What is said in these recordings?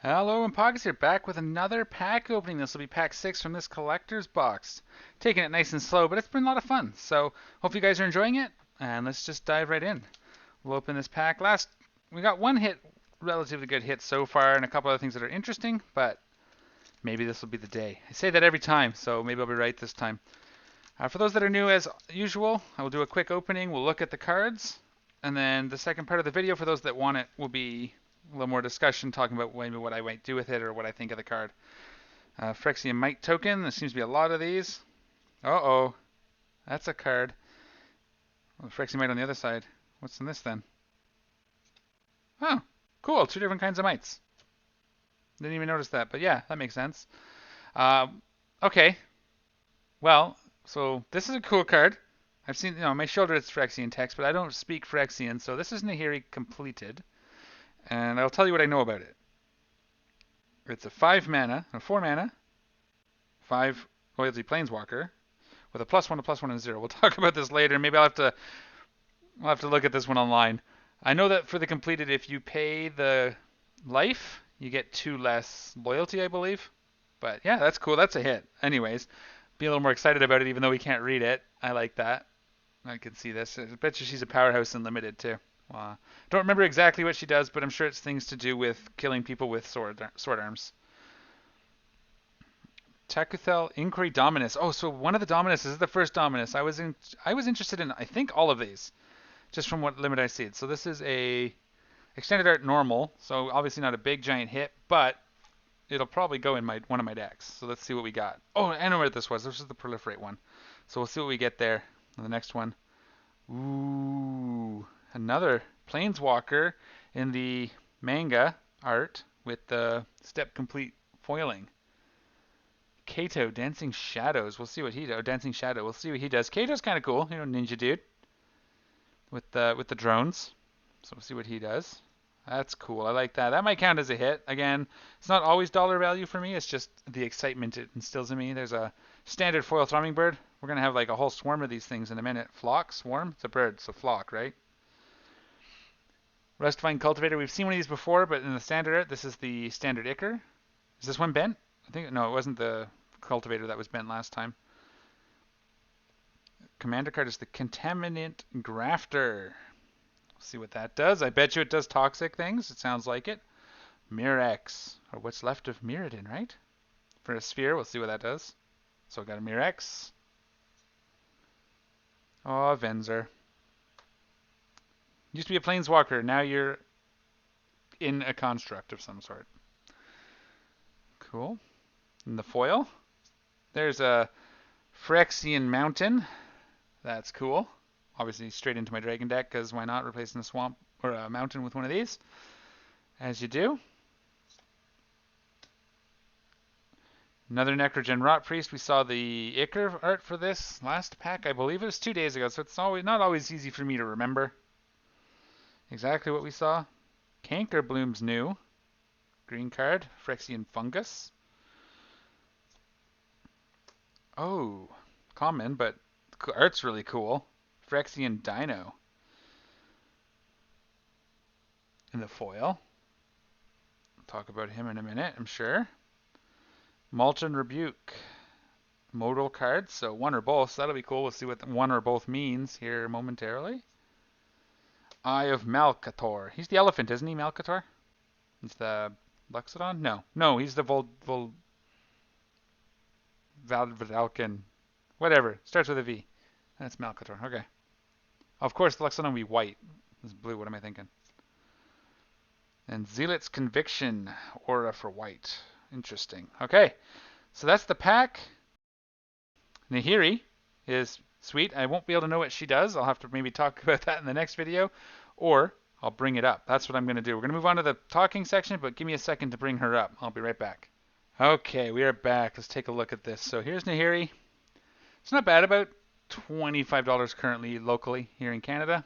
Hello, and Pockets here, back with another pack opening. This will be pack 6 from this collector's box. Taking it nice and slow, but it's been a lot of fun. So, hope you guys are enjoying it, and let's just dive right in. We'll open this pack. We got one hit, relatively good hit so far, and a couple other things that are interesting, but maybe this will be the day. I say that every time, so maybe I'll be right this time. For those that are new, as usual, I will do a quick opening. We'll look at the cards, and then the second part of the video, for those that want it, will be a little more discussion, talking about maybe what I might do with it or what I think of the card. Phyrexian Might token. There seems to be a lot of these. Uh-oh. That's a card. Oh, Phyrexian Might on the other side. What's in this then? Oh, cool. Two different kinds of mites. Didn't even notice that, but yeah, that makes sense. Okay. Well, so this is a cool card. I've seen, on my shoulder it's Phyrexian text, but I don't speak Phyrexian, so this is Nahiri completed. And I'll tell you what I know about it. It's a 4 mana, 5 loyalty planeswalker with a +1, a +1, and a 0. We'll talk about this later. Maybe I'll have to look at this one online. I know that for the completed, if you pay the life, you get 2 less loyalty, I believe. But yeah, that's cool. That's a hit. Anyways, be a little more excited about it, even though we can't read it. I like that. I can see this. I bet you she's a powerhouse in limited too. Don't remember exactly what she does, but I'm sure it's things to do with killing people with sword arms. Takuthel Inquiry Dominus. Oh, so one of the Dominus is the first Dominus. I was interested in, I think, all of these, just from what limit I see. So this is a extended art normal, so obviously not a big giant hit, but it'll probably go in one of my decks. So let's see what we got. Oh, I know what this was. This is the proliferate one. So we'll see what we get there on the next one. Ooh, another Planeswalker in the manga art with the step complete foiling. Kato, Dancing Shadows. We'll see what he does. Dancing Shadow. We'll see what he does. Kato's kind of cool, ninja dude with the drones. So we'll see what he does. That's cool. I like that. That might count as a hit. Again, it's not always dollar value for me. It's just the excitement it instills in me. There's a standard foil thrumming bird. We're gonna have like a whole swarm of these things in a minute. Flock, swarm. It's a bird. It's a flock, right? Rustvine Cultivator. We've seen one of these before, but in the standard art, this is the standard Ichor. Is this one bent? I think no, it wasn't the cultivator that was bent last time. Commander card is the Contaminant Grafter. We'll see what that does. I bet you it does toxic things. It sounds like it. Mirrex, or what's left of Mirrodin, right? For a sphere, we'll see what that does. So I got a Mirrex. Oh, Venzer. Used to be a planeswalker. Now you're in a construct of some sort. Cool. And the foil. There's a Phyrexian Mountain. That's cool. Obviously straight into my dragon deck, because why not, replacing a swamp or a mountain with one of these, as you do. Another Necrogen Rot Priest. We saw the Ichor art for this last pack. I believe it was 2 days ago, so it's not always easy for me to remember exactly what we saw. Canker Bloom's new. Green card. Phyrexian Fungus. Oh, common, but art's really cool. Phyrexian Dino in the foil. I'll talk about him in a minute, I'm sure. Molten Rebuke. Modal cards, so one or both, so that'll be cool. We'll see what one or both means here momentarily. Eye of Malcator. He's the elephant, isn't he, Malcator? He's the Luxodon? No, he's the Valken. Whatever. Starts with a V. That's Malcator. Okay. Of course, the Luxodon will be white. This is blue. What am I thinking? And Zealot's Conviction. Aura for white. Interesting. Okay. So that's the pack. Nahiri is sweet. I won't be able to know what she does. I'll have to maybe talk about that in the next video. Or I'll bring it up. That's what I'm going to do. We're going to move on to the talking section, but give me a second to bring her up. I'll be right back. Okay, we are back. Let's take a look at this. So here's Nahiri. It's not bad. About $25 currently locally here in Canada,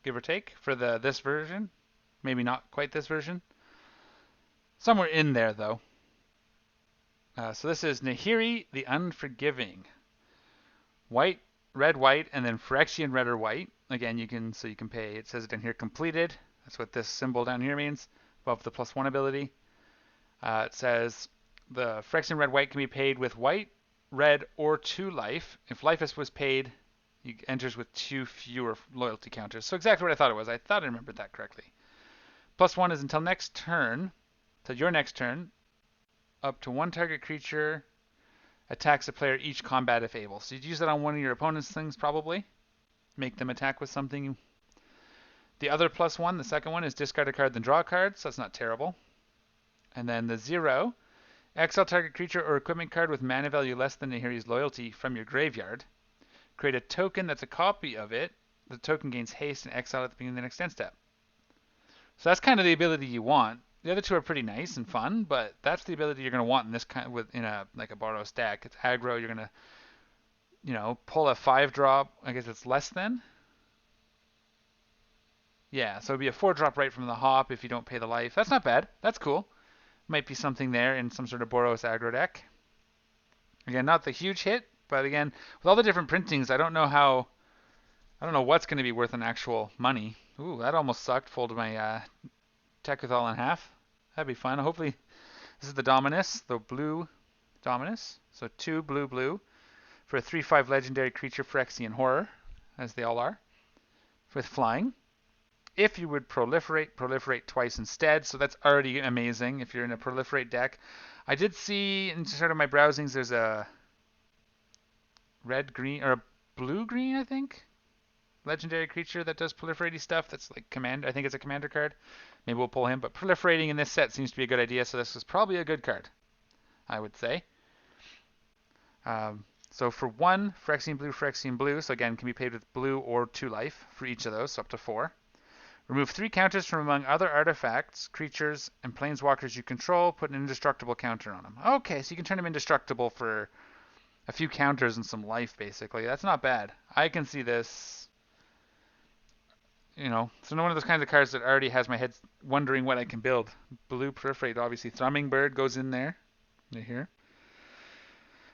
give or take, for this version. Maybe not quite this version. Somewhere in there, though. So this is Nahiri the Unforgiving. White, red, white, and then Phyrexian red or white. Again, you can pay. It says it down here, completed. That's what this symbol down here means, above the +1 ability. It says the Phyrexian red-white can be paid with white, red, or 2 life. If life was paid, he enters with 2 fewer loyalty counters. So exactly what I thought it was. I thought I remembered that correctly. +1 is until next turn, till your next turn, up to 1 target creature attacks a player each combat if able. So you'd use that on one of your opponent's things probably. Make them attack with something. The other +1, the second one, is discard a card then draw a card, so that's not terrible. And then the 0, exile target creature or equipment card with mana value less than Nahiri's loyalty from your graveyard. Create a token that's a copy of it. The token gains haste and exile at the beginning of the next end step. So that's kind of the ability you want. The other two are pretty nice and fun, but that's the ability you're going to want in this kind in a like a Boros stack. It's aggro. You're going to, pull a 5-drop. I guess it's less than. Yeah, so it'd be a 4-drop right from the hop if you don't pay the life. That's not bad. That's cool. Might be something there in some sort of Boros aggro deck. Again, not the huge hit, but again, with all the different printings, I don't know what's going to be worth an actual money. Ooh, that almost sucked. Folded my Tekkathol in half. That'd be fun. Hopefully, this is the Dominus, the blue Dominus. So 2 blue for a 3/5 legendary creature Phyrexian Horror, as they all are, with flying. If you would proliferate twice instead, so that's already amazing if you're in a proliferate deck. I did see in sort of my browsings there's a red-green, or a blue-green, I think, legendary creature that does proliferate stuff. That's like I think it's a commander card. Maybe we'll pull him, but proliferating in this set seems to be a good idea, so this is probably a good card, I would say. So for 1, Phyrexian blue, so again, can be paid with blue or 2 life for each of those, so up to 4. Remove 3 counters from among other artifacts, creatures, and planeswalkers you control. Put an indestructible counter on them. Okay, so you can turn them indestructible for a few counters and some life, basically. That's not bad. I can see this. So one of those kinds of cards that already has my head wondering what I can build. Blue proliferate, obviously. Thrumming Bird goes in there. Right here.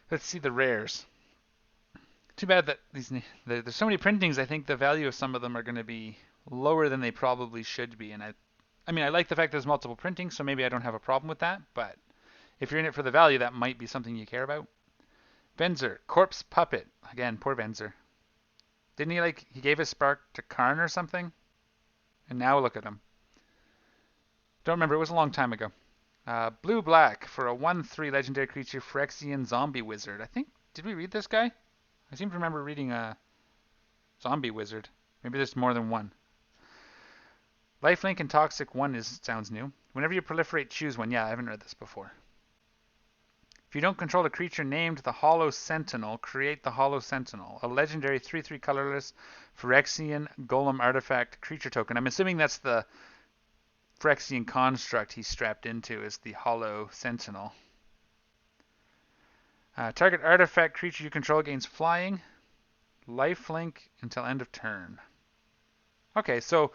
Let's see the rares. Too bad that there's so many printings. I think the value of some of them are going to be lower than they probably should be. And I like the fact there's multiple printings, so maybe I don't have a problem with that. But if you're in it for the value, that might be something you care about. Venzer, Corpse Puppet. Again, poor Venzer. Didn't he gave his spark to Karn or something? And now look at him. Don't remember, it was a long time ago. Blue-black for a 1/3 legendary creature, Phyrexian Zombie Wizard. Did we read this guy? I seem to remember reading a Zombie Wizard. Maybe there's more than one. Lifelink and Toxic 1 sounds new. Whenever you proliferate, choose one. Yeah, I haven't read this before. If you don't control a creature named the Hollow Sentinel, create the Hollow Sentinel, a legendary 3/3 colorless Phyrexian Golem artifact creature token. I'm assuming that's the Phyrexian construct he's strapped into, is the Hollow Sentinel. Target artifact creature you control gains flying, lifelink until end of turn. Okay, so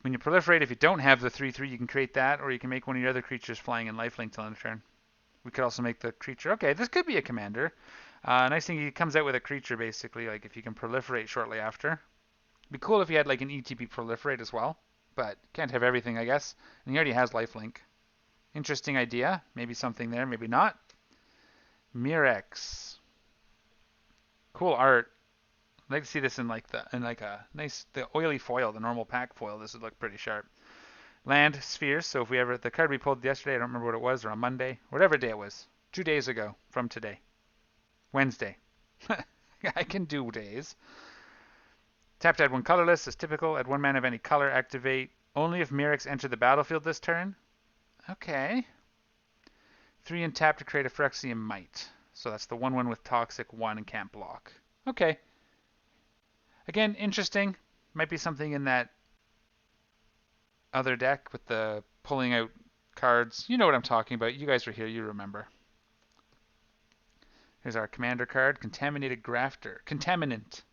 when you proliferate, if you don't have the 3/3, you can create that, or you can make one of your other creatures flying and lifelink till end of turn. We could also make the creature. Okay, this could be a commander. Nice thing, he comes out with a creature, basically, like if you can proliferate shortly after. It'd be cool if you had like an ETB proliferate as well, but can't have everything, I guess. And he already has lifelink. Interesting idea. Maybe something there, maybe not. Mirex. Cool art. I'd like to see this in a nice, the oily foil, the normal pack foil. This would look pretty sharp. Land spheres. So if the card we pulled yesterday, I don't remember what it was, or on Monday, whatever day it was, 2 days ago from today, Wednesday. I can do days. Tap to add 1 colorless as typical. Add 1 mana of any color. Activate only if Mirex enter the battlefield this turn. Okay. 3 and tap to create a Phyrexian Might. So that's the 1/1 with Toxic 1 and can't block. Okay. Again, interesting. Might be something in that other deck with the pulling out cards. You know what I'm talking about. You guys were here. You remember. Here's our commander card. Contaminated Grafter. Contaminant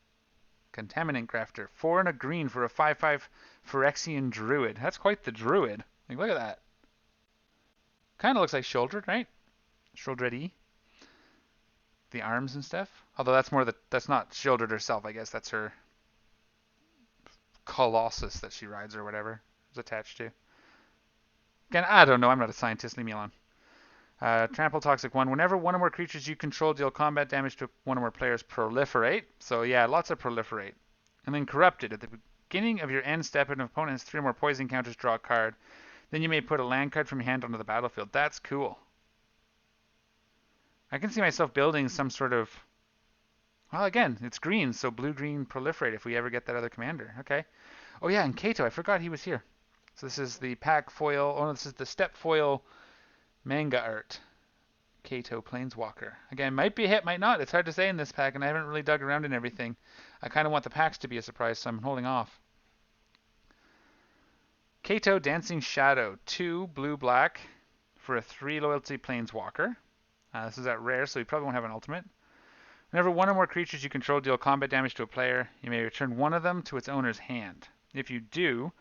Grafter. 4 and a green for a 5/5 Phyrexian Druid. That's quite the Druid. Look at that. Kind of looks like Shouldered, right? Shouldered-y. The arms and stuff. Although that's not Shouldered herself, I guess. That's her Colossus that she rides or whatever it's attached to. Again, I don't know. I'm not a scientist. Leave me alone. Trample Toxic 1. Whenever one or more creatures you control deal combat damage to one or more players, proliferate. So yeah, lots of proliferate. And then Corrupted. At the beginning of your end step, if an opponent has 3 or more poison counters, draw a card. Then you may put a land card from your hand onto the battlefield. That's cool. I can see myself building some sort of... Well, again, it's green, so blue-green proliferate if we ever get that other commander. Okay. Oh yeah, and Kato. I forgot he was here. So this is the pack foil. Oh no, this is the step foil manga art. Kato Planeswalker. Again, might be a hit, might not. It's hard to say in this pack, and I haven't really dug around in everything. I kind of want the packs to be a surprise, so I'm holding off. Kato Dancing Shadow. 2 blue-black for a 3 loyalty Planeswalker. This is at rare, so you probably won't have an ultimate. Whenever one or more creatures you control deal combat damage to a player, you may return one of them to its owner's hand. If you do,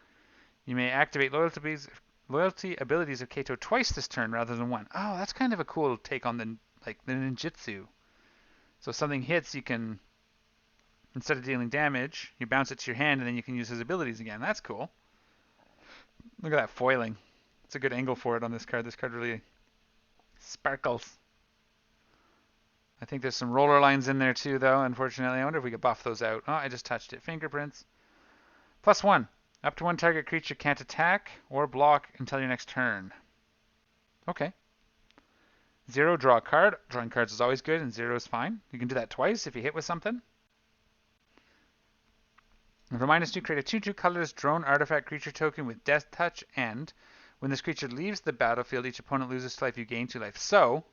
you may activate loyalty abilities of Kato twice this turn rather than one. Oh, that's kind of a cool take on the ninjutsu. So if something hits, you can, instead of dealing damage, you bounce it to your hand and then you can use his abilities again. That's cool. Look at that foiling. It's a good angle for it on this card. This card really sparkles. I think there's some roller lines in there too, though, unfortunately. I wonder if we could buff those out. Oh, I just touched it. Fingerprints. +1. Up to 1 target creature can't attack or block until your next turn. Okay. 0, draw a card. Drawing cards is always good, and 0 is fine. You can do that twice if you hit with something. And for -2, create a 2/2 colorless drone artifact creature token with Death Touch, and when this creature leaves the battlefield, each opponent loses 2 life, you gain 2 life. So,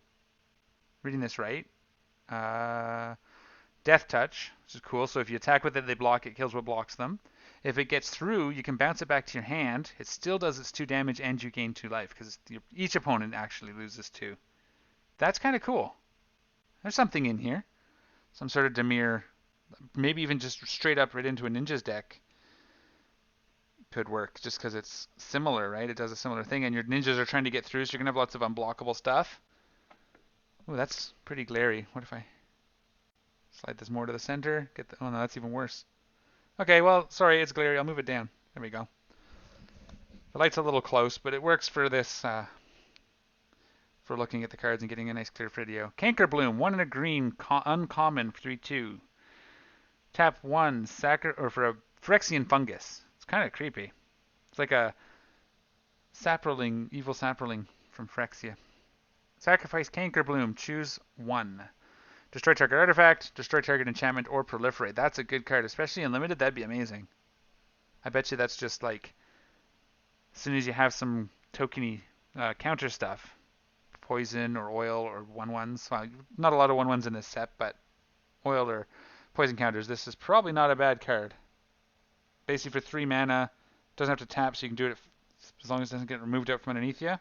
reading this right, Death Touch, which is cool. So if you attack with it, they block, it kills what blocks them. If it gets through, you can bounce it back to your hand. It still does its 2 damage and you gain 2 life because each opponent actually loses 2. That's kind of cool. There's something in here. Some sort of Dimir, maybe even just straight up right into a ninja's deck could work just because it's similar, right? It does a similar thing and your ninjas are trying to get through, so you're going to have lots of unblockable stuff. Oh, that's pretty glary. What if I slide this more to the center? Oh no, that's even worse. Okay, well, sorry, it's glary. I'll move it down. There we go. The light's a little close, but it works for this, for looking at the cards and getting a nice clear video. Canker Bloom, 1 and a green, uncommon, 3/2. Tap 1, for a Phyrexian fungus. It's kind of creepy. It's like a saproling, evil saproling from Phyrexia. Sacrifice Canker Bloom, choose 1. Destroy target artifact, destroy target enchantment, or proliferate. That's a good card, especially in limited. That'd be amazing. I bet you that's just like, as soon as you have some tokeny counter stuff, poison or oil or 1/1s. Well, not a lot of 1/1s in this set, but oil or poison counters. This is probably not a bad card. Basically for 3 mana, doesn't have to tap, so you can do it as long as it doesn't get removed out from underneath you.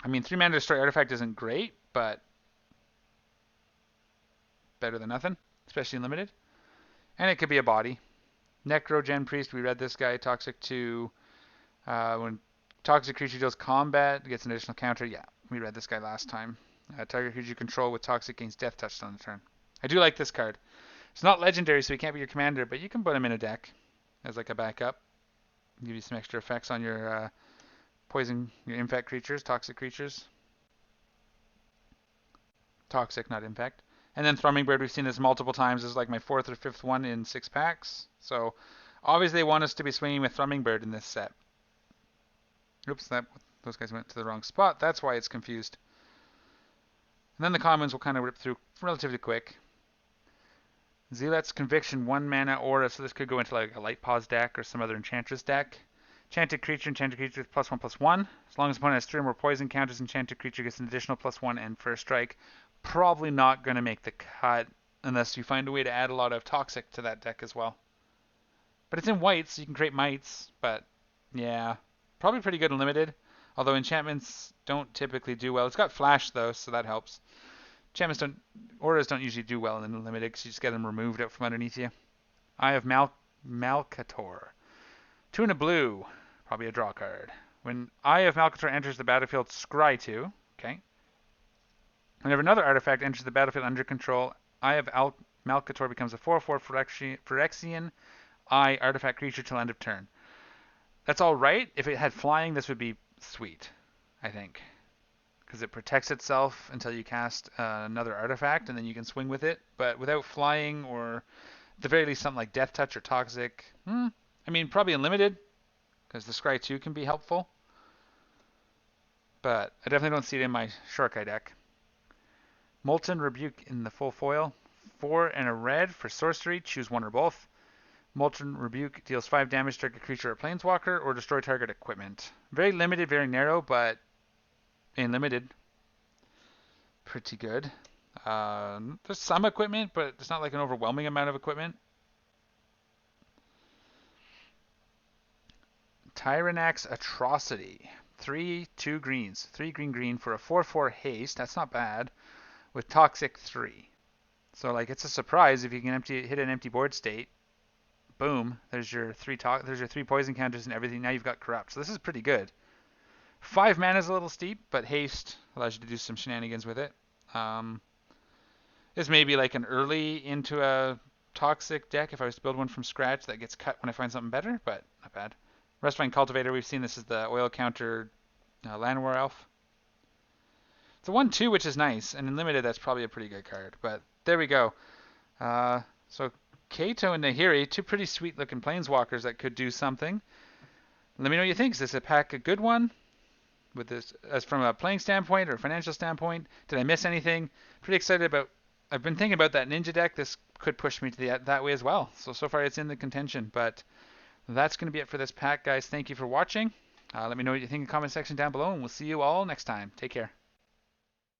I mean, 3 mana destroy artifact isn't great, but better than nothing, especially in limited. And it could be a body. Necrogen Priest, we read this guy. Toxic 2. When toxic creature deals combat, gets an additional counter. Yeah, we read this guy last time. Target creature you control with toxic gains Death Touch on the turn. I do like this card. It's not legendary, so he can't be your commander, but you can put him in a deck as like a backup. Give you some extra effects on your poison, your infect creatures, toxic creatures. Toxic, not infect. And then Thrumming Bird, we've seen this multiple times. This is like my 4th or 5th one in 6 packs. So obviously they want us to be swinging with Thrumming Bird in this set. Oops, those guys went to the wrong spot. That's why it's confused. And then the commons will kind of rip through relatively quick. Zealot's Conviction, 1 mana aura, so this could go into like a Light Paws deck or some other Enchantress deck. Enchanted creature with +1/+1. As long as the opponent has 3 or more poison counters, enchanted creature gets an additional +1 and first strike. Probably not going to make the cut unless you find a way to add a lot of toxic to that deck as well. But it's in white, so you can create mites, but yeah, probably pretty good in limited. Although enchantments don't typically do well. It's got flash though, so that helps. Auras don't usually do well in limited because you just get them removed out from underneath you. Eye of Malcator. 2 and a blue, probably a draw card. When Eye of Malcator enters the battlefield, scry 2. Okay. Whenever another artifact enters the battlefield under control, Eye of Malcator becomes a 4/4 Phyrexian Eye artifact creature till end of turn. That's all right. If it had flying, this would be sweet, I think. Because it protects itself until you cast another artifact, and then you can swing with it. But without flying, or at the very least something like Death Touch or Toxic, I mean, probably Unlimited, because the Scry 2 can be helpful. But I definitely don't see it in my Shortcut deck. Molten Rebuke in the full foil. 4 and a red for sorcery. Choose one or both. Molten Rebuke deals 5 damage to target creature or planeswalker, or destroy target equipment. Very limited, very narrow, but in limited, pretty good. There's some equipment, but it's not like an overwhelming amount of equipment. Tyrannax Atrocity. 3 2 greens. 3 green green for a 4/4 haste. That's not bad. With Toxic 3. So like it's a surprise if you can hit an empty board state. Boom, there's your 3 poison counters and everything. Now you've got Corrupt. So this is pretty good. 5 mana is a little steep, but haste allows you to do some shenanigans with it. This may be like an early into a Toxic deck if I was to build one from scratch that gets cut when I find something better, but not bad. Rustvine Cultivator, we've seen this is the oil counter Llanowar Elf. It's a 1/2, which is nice, and in limited that's probably a pretty good card. But there we go. So Kato and Nahiri, 2 pretty sweet looking planeswalkers that could do something. Let me know what you think. Is this a pack a good one? With this, as from a playing standpoint or financial standpoint, did I miss anything? Pretty excited about. I've been thinking about that ninja deck. This could push me to that way as well. So far it's in the contention, but that's going to be it for this pack, guys. Thank you for watching. Let me know what you think in the comment section down below, and we'll see you all next time. Take care.